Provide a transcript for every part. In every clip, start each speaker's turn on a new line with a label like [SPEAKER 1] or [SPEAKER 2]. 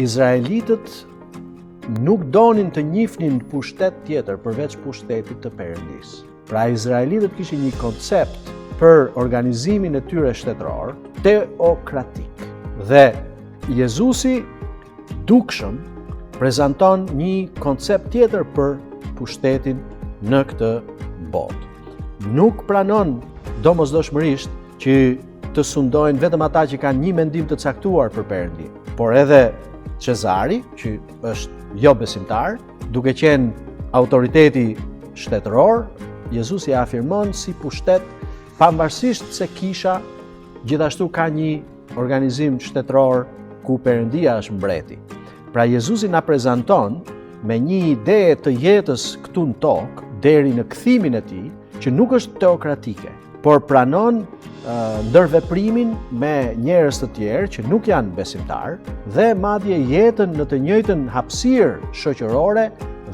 [SPEAKER 1] Izraelitët nuk donin të njihnin pushtet tjetër përveç pushtetit të Perëndisë. Pra Izraelitët kishin një koncept për organizimin e tyre shtetëror teokratik. Dhe Jezusi dukshëm prezanton një koncept tjetër për pushtetin në këtë botë. Nuk pranon domosdoshmërisht që të sundojnë vetëm ata që kanë një mendim të caktuar për Perëndin, por edhe Cezari, që është jo besimtar, duke qenë autoriteti shtetëror, Jezusi afirmon si pushtet pavarësisht se kisha gjithashtu ka një organizim shtetëror ku Perëndia është mbreti. Pra Jezusi na prezanton me një ide të jetës këtu në tokë deri në kthimin e tij, që nuk është teokratike, por pranon ndërveprimin me njerëz të tjerë që nuk janë besimtar dhe madje jetën në të njëjtën hapësirë shoqërore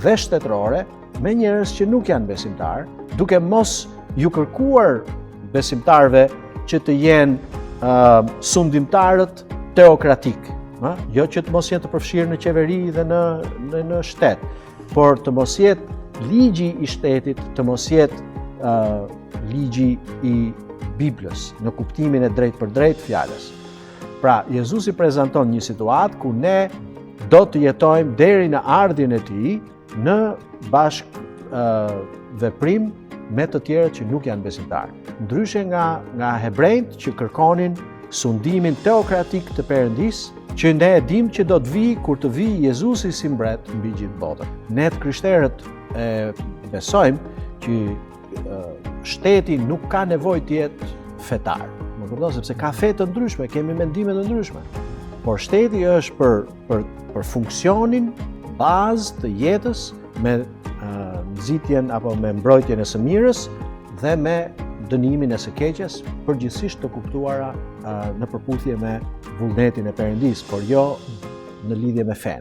[SPEAKER 1] dhe shtetërore me njerëz që nuk janë besimtar, duke mos ju kërkuar besimtarve që të jenë sundimtarët teokratik, jo që të mos jenë të përfshirë në qeveri dhe në shtet, por të mos jetë ligji i shtetit, të mos jetë ligji i Biblës, në kuptimin e drejt për drejt fjalës. Pra, Jezusi prezanton një situatë ku ne do të jetojmë deri në ardhjen e tij në veprim me të tjerët që nuk janë besimtarë. Ndryshe nga hebrejt që kërkonin sundimin teokratik të Perëndisë, që ne e dim që do të vijë kur të vijë Jezusi si mbret mbi gjithë botën. Ne të krishterët besojmë që shteti nuk ka nevojë të jetë fetar. Më kupton, sepse ka fe të ndryshme, kemi mendime të ndryshme. Por shteti është për funksionin bazë të jetës me nxitjen apo me mbrojtjen e së mirës dhe me dënimin e së keqes, përgjithsisht të kuptuara në përputhje me vullnetin e Perëndisë, por jo në lidhje me fen.